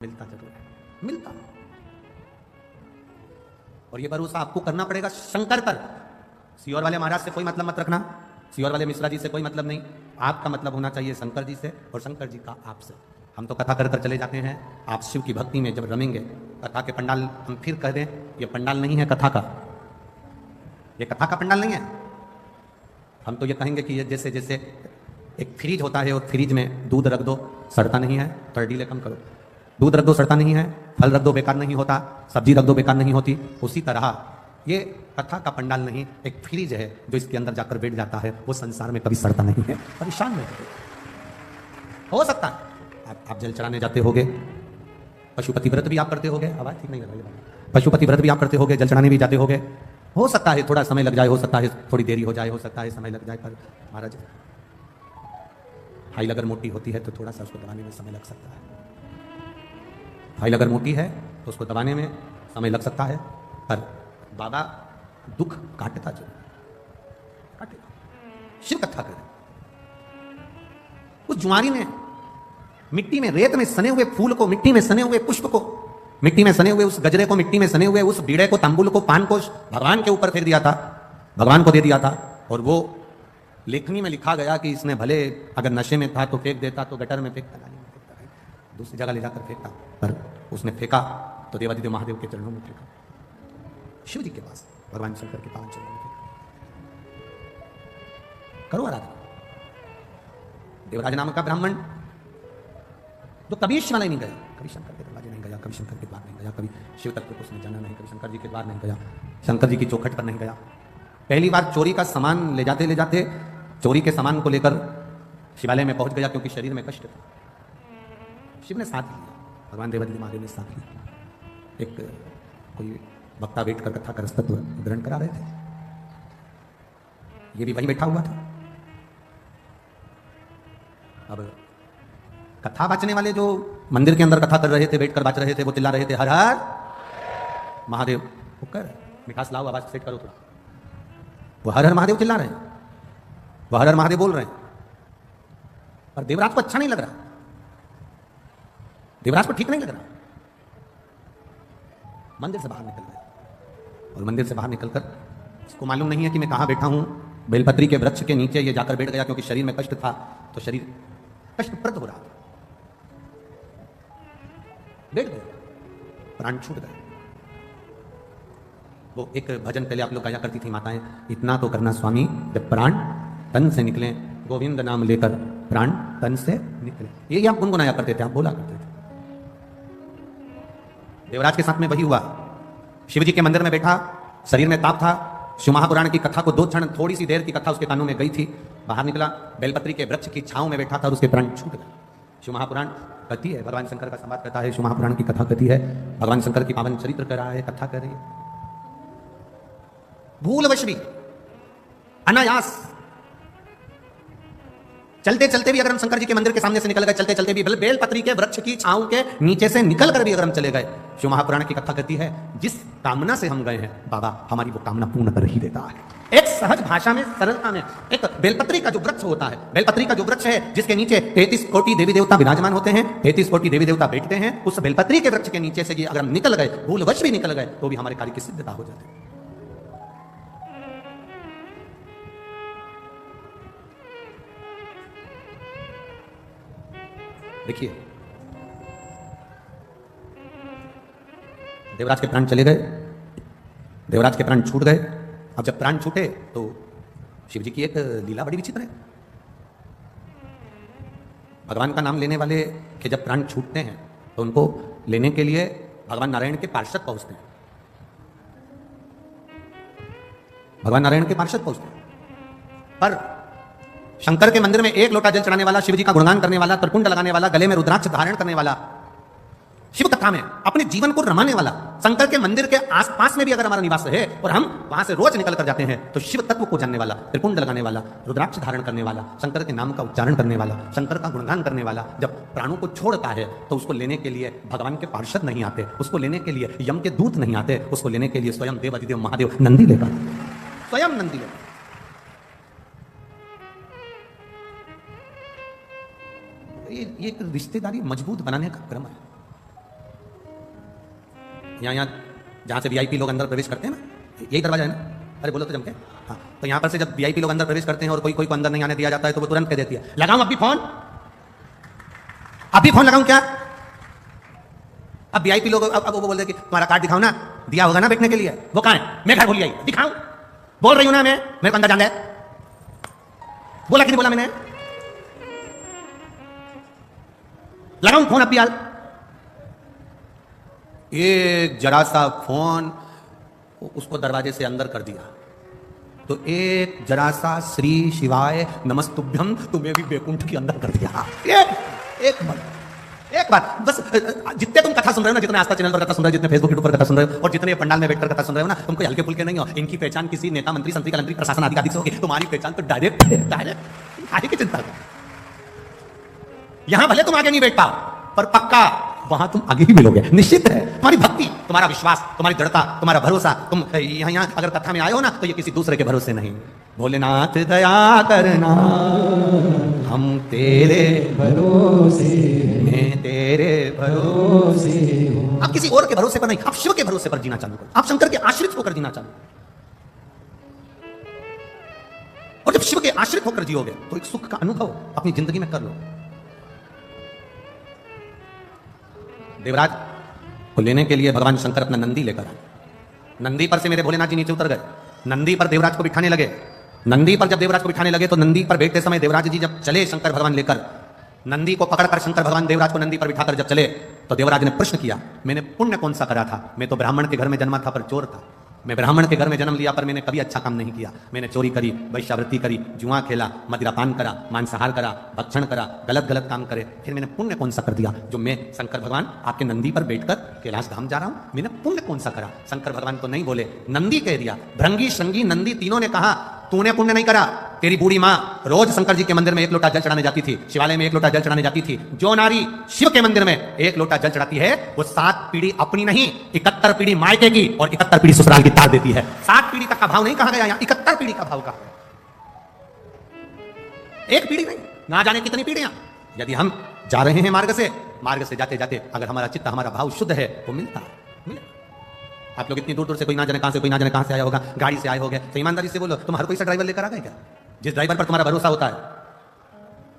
मिलता जरूर है, मिलता। और ये भरोसा आपको करना पड़ेगा शंकर पर। सीहोर वाले महाराज से कोई मतलब मत रखना, सीहोर वाले मिश्रा जी से कोई मतलब नहीं। आपका मतलब होना चाहिए शंकर जी से और शंकर जी का आपसे। हम तो कथा कर कर चले जाते हैं, आप शिव की भक्ति में जब रमेंगे, कथा के पंडाल हम फिर कह दें, ये पंडाल नहीं है कथा का, ये कथा का पंडाल नहीं है। हम तो ये कहेंगे कि ये जैसे जैसे एक फ्रिज होता है और फ्रिज में दूध रख दो सड़ता नहीं है, तर्डीले कम करो। दूध रख दो सड़ता नहीं है, फल रख दो बेकार नहीं होता, सब्जी रख दो बेकार नहीं होती। उसी तरह ये कथा का पंडाल नहीं, एक फ्रिज है जो इसके अंदर जाकर बैठ जाता है, वो संसार में कभी सड़ता नहीं है, परेशान नहीं हो सकता है। आप जल चढ़ाने जाते होगे, पशुपति व्रत भी आप करते होगे, आवाज ठीक नहीं लग रही है, पशुपति व्रत भी आप करते होगे, जल चढ़ाने भी जाते होगे। हो सकता है थोड़ा समय लग जाए, हो सकता है थोड़ी देरी हो जाए, हो सकता है समय लग जाए, पर महाराज फाइल अगर मोटी होती है तो थोड़ा सा उसको दबाने में समय लग सकता है। फाइल अगर मोटी है तो उसको दबाने में समय लग सकता है, पर बाबा दुख काटता जरूर, काटेगा। शिव कथा करें। उस जुआरी ने मिट्टी में, रेत में सने हुए फूल को, मिट्टी में सने हुए पुष्प को, मिट्टी में सने हुए उस गजरे को, मिट्टी में सने हुए उस बीड़े को, तांबुल को, पान को भगवान के ऊपर फेंक दिया था, भगवान को दे दिया था। और वो लेखनी में लिखा गया कि इसने भले अगर नशे में था तो फेंक देता, तो गटर में फेंकता, नाली में फेंकता, दूसरी जगह ले जाकर फेंकता, पर उसने फेंका तो देवादिदेव महादेव के चरणों में फेंका, शिव जी के पास, भगवान शंकर के पावन चरणों में फेंका। करो आराधना। देवराज नाम का ब्राह्मण जो कभी शिवालय नहीं गया, कभी शंकर के दरवाजे नहीं गया, कभी शंकर के द्वार नहीं गया, कभी शिव तत्व को उसने जाना नहीं, कभी शंकर जी के द्वार नहीं गया, शंकर जी की चौखट पर नहीं गया। पहली बार चोरी का सामान ले जाते चोरी के सामान को लेकर शिवालय में पहुंच गया, क्योंकि शरीर में कष्ट था। शिव ने साथ लिया, भगवान देवादिदेव महादेव ने साथ लिया। एक कोई वक्ता बैठ कर कथा का रसतत्व ग्रहण करा रहे थे, ये भी वहीं बैठा हुआ था। अब कथा बांचने वाले जो मंदिर के अंदर कथा कर रहे थे, बैठकर बांच रहे थे, वो चिल्ला रहे थे हर हर महादेव। वो कर मिठास लाओ, आवाज सेट करो थोड़ा। वो हर हर महादेव चिल्ला रहे हैं, वो हर हर महादेव बोल रहे हैं, पर देवराज को अच्छा नहीं लग रहा, देवराज को ठीक नहीं लग रहा। मंदिर से बाहर निकल गए, और मंदिर से बाहर निकलकर इसको मालूम नहीं है कि मैं कहां बैठा हूं। बेलपत्री के वृक्ष के नीचे ये जाकर बैठ गया, क्योंकि शरीर में कष्ट था, तो शरीर कष्टप्रद हो रहा था। बैठ गए, प्राण छूट गए। वो एक भजन पहले आप लोग गाया करती थी माताएं, इतना तो करना स्वामी जब प्राण तन से निकले, गोविंद नाम लेकर प्राण तन से निकले। ये आप गुनगुनाया करते थे, आप बोला करते थे। देवराज के साथ में वही हुआ। शिवजी के मंदिर में बैठा, शरीर में ताप था, शिव महापुराण की कथा को 2 क्षण, थोड़ी सी देर की कथा उसके कानों में गई थी। बाहर निकला, बेलपत्री के वृक्ष की छांव में बैठा था और उसके प्राण छूट गए। शिव महापुराण कथी है, भगवान शंकर का संवाद करता है, शिव महापुराण की कथा कथी है, भगवान शंकर की पावन चरित्र कर रहा है, कथा कर रही है। भूलवश भी, अनायास, चलते चलते भी अगर हम शंकर जी के मंदिर के सामने से निकल गए, चलते चलते भी बेलपत्री के वृक्ष की छांव के नीचे से निकल कर भी अगर हम चले गए, शिव महापुराण की कथा कहती है जिस कामना से हम गए हैं, बाबा हमारी वो कामना पूर्ण कर ही देता है। एक सहज भाषा में, सरलता में, एक बेलपत्री का जो वृक्ष होता है, बेलपत्री का जो वृक्ष है जिसके नीचे 33 कोटि देवी देवता विराजमान होते हैं, 33 कोटि देवी देवता बैठते हैं, उस बेलपत्री के वृक्ष के नीचे से अगर हम निकल गए, भूलवश भी निकल गए, तो भी हमारे कार्य की सिद्धता हो जाती है। देखिए, देवराज के प्राण चले गए, देवराज के प्राण छूट गए। अब जब प्राण छूटे तो शिव जी की एक लीला बड़ी विचित्र है। भगवान का नाम लेने वाले के जब प्राण छूटते हैं तो उनको लेने के लिए भगवान नारायण के पार्षद पहुंचते हैं, भगवान नारायण के पार्षद पहुंचते हैं। पर शंकर के मंदिर में 1 लोटा जल चढ़ाने वाला, शिव जी का गुणगान करने वाला, त्रिपुंड लगाने वाला, गले में रुद्राक्ष धारण करने वाला, शिव कथा में अपने जीवन को रमाने वाला, शंकर के मंदिर के आसपास में भी अगर हमारा निवास है और हम वहां से रोज निकल कर जाते हैं, तो शिव तत्व को जानने वाला, त्रिपुंड लगाने वाला, रुद्राक्ष धारण करने वाला, शंकर के नाम का उच्चारण करने वाला, शंकर का गुणगान करने वाला, जब प्राणों को छोड़ता है तो उसको लेने के लिए भगवान के पार्षद नहीं आते, उसको लेने के लिए यम के दूत नहीं आते, उसको लेने के लिए स्वयं देवादिदेव महादेव नंदी लेकर, स्वयं नंदी लेकर। ये एक रिश्तेदारी मजबूत बनाने का क्रम है। यहाँ जहाँ से वीआईपी लोग अंदर प्रवेश करते हैं ना, यही दरवाजा है ना? अरे बोलो तो जम के। हाँ, तो यहाँ पर से जब वीआईपी लोग अंदर प्रवेश करते हैं और कोई को अंदर नहीं आने दिया जाता है तो वो तुरंत कह देती है, लगाऊं अभी फोन, अभी फोन लगाऊं क्या? अब वीआईपी लोग अब वो बोल रहे कि तुम्हारा कार्ड दिखाओ ना, दिया होगा ना बैठने के लिए, वो कहाँ है? मैं घर भूल आई, दिखाऊं? बोल रही हूं ना मैं, मेरे को अंदर जाना है। बोला कि नहीं बोला मैंने? लगाऊं फोन अभी यार? एक जरा सा फोन उसको दरवाजे से अंदर कर दिया तो एक जरा सा श्री शिवाय नमस्तुभ्यम तुम्हें भी बैकुंठ के अंदर कर दिया। एक बार बस। जितने तुम कथा सुन रहे हो ना, जितने आस्था चैनल पर कथा सुन रहे हो, जितने फेसबुक यूट्यूब पर कथा सुन रहे हो और जितने पंडाल में बैठकर कथा सुन रहे हो ना, तुमको हल्के फुल्के नहीं हो। इनकी पहचान किसी नेता मंत्री संतरी कलंतरी प्रशासन अधिकारी से होगी, तुम्हारी पहचान तो डायरेक्ट आगे की चिंता करो। यहां भले तुम आगे नहीं बैठ पाओ पर पक्का वहां तुम आगे ही मिलोगे, निश्चित है। तुम्हारी भक्ति, तुम्हारा विश्वास, तुम्हारी दृढ़ता, तुम्हारा भरोसा, तुम यहाँ अगर कथा में आए हो ना तो ये किसी दूसरे के भरोसे नहीं। भोलेनाथ दया करना, हम तेरे भरोसे, मैं तेरे भरोसे। आप किसी और के भरोसे पर नहीं, आप शिव के भरोसे पर जीना चालू करो। आप शंकर के आश्रित होकर जीना चालू करो। और जब शिव के आश्रित होकर जियोगे तो एक सुख का अनुभव अपनी जिंदगी में कर लो। देवराज को लेने के लिए भगवान शंकर अपना नंदी लेकर आए। नंदी पर से मेरे भोलेनाथ जी नीचे उतर गए, नंदी पर देवराज को बिठाने लगे। नंदी पर जब देवराज को बिठाने लगे तो नंदी पर बैठते समय देवराज जी जब चले शंकर भगवान लेकर, नंदी को पकड़कर शंकर भगवान देवराज को नंदी पर बिठाकर जब चले तो देवराज ने प्रश्न किया, मैंने पुण्य कौन सा करा था? मैं तो ब्राह्मण के घर में जन्मा था पर चोर था। मैं ब्राह्मण के घर में जन्म लिया पर मैंने कभी अच्छा काम नहीं किया। मैंने चोरी करी, वैश्यावृत्ति करी, जुआ खेला, मदिरापान करा, मांसाहार करा, भक्षण करा, गलत गलत काम करे। फिर मैंने पुण्य कौन सा कर दिया जो मैं शंकर भगवान आपके नंदी पर बैठकर कैलाश धाम जा रहा हूं? मैंने पुण्य कौन सा करा? शंकर भगवान तो नहीं बोले, नंदी कह दिया। भृंगी, श्रृंगी, नंदी तीनों ने कहा तूने पुण्य नहीं करा। तेरी बूढ़ी माँ रोज शंकर जी के मंदिर में 1 लोटा जल चढ़ाने जाती थी, शिवालय में 1 लोटा जल चढ़ाने जाती थी। जो नारी शिव के मंदिर में 1 लोटा जल चढ़ाती है वो 7 पीढ़ी अपनी नहीं 71 पीढ़ी मायके की और 71 पीढ़ी ससुराल की तार देती है। 7 पीढ़ी तक का भाव नहीं कहा गया, यहाँ 71 पीढ़ी का भाव कहा। एक पीढ़ी नहीं, ना जाने कितनी पीढ़ियां। यदि हम जा रहे हैं मार्ग से जाते जाते अगर हमारा चित्त, हमारा भाव शुद्ध है तो मिलता है। आप लोग इतनी दूर दूर से, कोई ना जाने कहां से, कोई ना जाने कहां से आया होगा, गाड़ी से आए होगे, तो ईमानदारी से बोलो तुम हर कोई सा ड्राइवर लेकर आ गए क्या? जिस ड्राइवर पर तुम्हारा भरोसा होता है,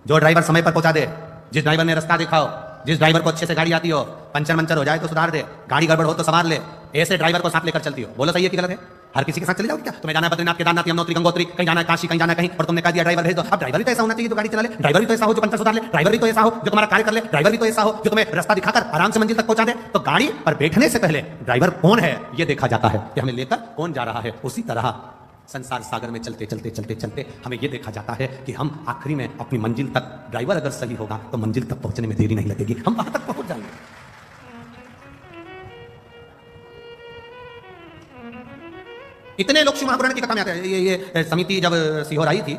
जो ड्राइवर समय पर पहुंचा दे, जिस ड्राइवर ने रास्ता दिखाओ, जिस ड्राइवर को अच्छे से गाड़ी आती हो, पंचर मंचर हो जाए तो सुधार दे, गाड़ी गड़बड़ हो तो संभाल ले, ऐसे ड्राइवर को साथ लेकर चलती हो। बोलो सही है कि गलत है? हर किसी के साथ चले जाओगे क्या? तुम्हें जाना है बद्रीनाथ, केदारनाथ, यमुनोत्री, गंगोत्री, कहीं जाना है काशी, कहीं जाना है कहीं, और तुमने कह दिया ड्राइवर भेज दो। अब ड्राइवर भी तो ऐसा होना चाहिए जो गाड़ी चला ले, ड्राइवर भी तो ऐसा हो जो पंचर सुधार ले, ड्राइवर भी तो ऐसा हो जो तुम्हारा कार्य कर ले, ड्राइवर भी तो ऐसा हो जो तुम्हें रास्ता दिखाकर आराम से मंजिल तक पहुंचा दे। तो गाड़ी पर बैठने से पहले ड्राइवर कौन है ये देखा जाता है कि हमें लेकर कौन जा रहा है। उसी तरह संसार सागर में चलते चलते चलते चलते हमें यह देखा जाता है कि हम आखिरी में अपनी मंजिल तक, ड्राइवर अगर सही होगा तो मंजिल तक पहुंचने में देरी नहीं लगेगी, हम वहां तक पहुंच जाएंगे। इतने लोग शिव महापुराण की कथा में आते हैं। ये समिति जब सीहोर आई थी,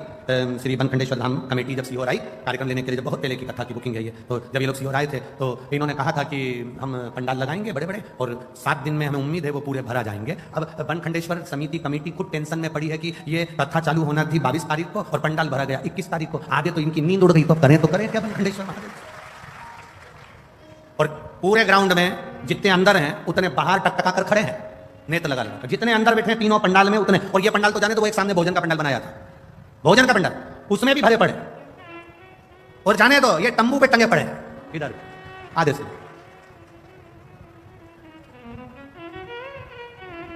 श्री बनखंडेश्वर धाम कमेटी जब सीहोर आई कार्यक्रम लेने के लिए, जब बहुत पहले की कथा की बुकिंग है ये, तो जब ये लोग सीहोर आए थे तो इन्होंने कहा था कि हम पंडाल लगाएंगे बड़े बड़े और 7 दिन में हमें उम्मीद है वो पूरे भरा जाएंगे। अब बनखंडेश्वर समिति कमेटी खुद टेंशन में पड़ी है कि ये कथा चालू होना थी 22 तारीख को और पंडाल भरा गया 21 तारीख को। आगे तो इनकी नींद उड़ गई, तो करें क्या बनखंडेश्वर महादेव? और पूरे ग्राउंड में जितने अंदर हैं उतने बाहर टकटका कर खड़े हैं, नेत्र लगा लगा। जितने अंदर बैठे तीनों पंडाल में उतने, और ये पंडाल तो जाने तो वो एक सामने भोजन का पंडाल बनाया था, भोजन का पंडाल, उसमें भी भरे पड़े। और जाने तो ये तंबू पे टंगे पड़े इधर आधे से।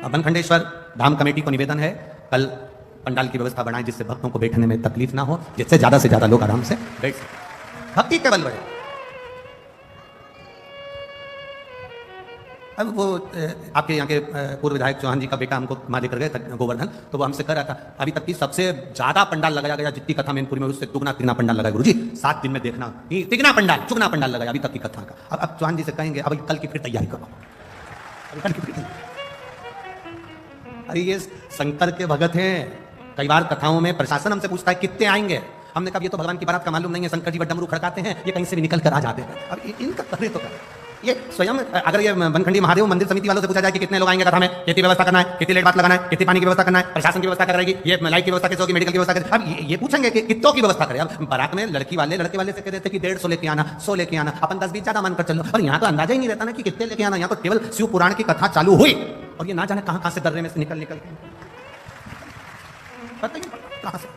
अब बनखंडेश्वर धाम कमेटी को निवेदन है कल पंडाल की व्यवस्था बनाएं जिससे भक्तों को बैठने में तकलीफ ना हो, जिससे ज्यादा से ज्यादा लोग आराम से बैठ सकें, भक्ति के बल बढ़े। अब वो आपके यहाँ के पूर्व विधायक चौहान जी का बेटा हमको मां लेकर गए गोवर्धन, तो वो हमसे कह रहा था अभी तक की सबसे ज्यादा पंडाल लगाया गया जितनी कथा मैनपुरी में, उससे दुगना तिगना पंडाल लगाया गुरुजी, 7 दिन में देखना तिगना पंडाल चुगना पंडाल लगाया अभी तक की कथा का। अब चौहान जी से कहेंगे अब कल की फिर तैयारी करो, कल की फिर। अरे ये शंकर के भगत हैं। कई बार कथाओं में प्रशासन हमसे पूछता है कितने आएंगे, हमने कहा ये तो भगवान की बारात का मालूम नहीं है, शंकर जी डमरू खड़काते हैं, ये कहीं से भी निकल कर आ जाते हैं। अब इनका करने तो कर, ये स्वयं अगर ये बनखंडी महादेव मंदिर समिति वालों से पूछा जाए कि कितने लोग आएंगे कथा में, कितनी व्यवस्था करना है, कितनी लेट बात लगाना है, कितनी पानी की व्यवस्था करना है, प्रशासन की व्यवस्था कराएगी, ये लाइट की व्यवस्था कैसे होगी, मेडिकल की व्यवस्था कैसे, अब ये पूछेंगे कि कितनों की व्यवस्था करें। अब बारात में लड़के वाले से कह देते कि 150 लेके आना, 100 लेके आना, अपन 10-20 ज्यादा मानकर चलो। और यहाँ तो अंदाजा ही नहीं रहता ना कि कितने लेके आना। यहाँ तो केवल शिव पुराण की कथा चालू हुई और ये ना जाने कहाँ से दर्रे में से निकल के पता ही नहीं कहाँ से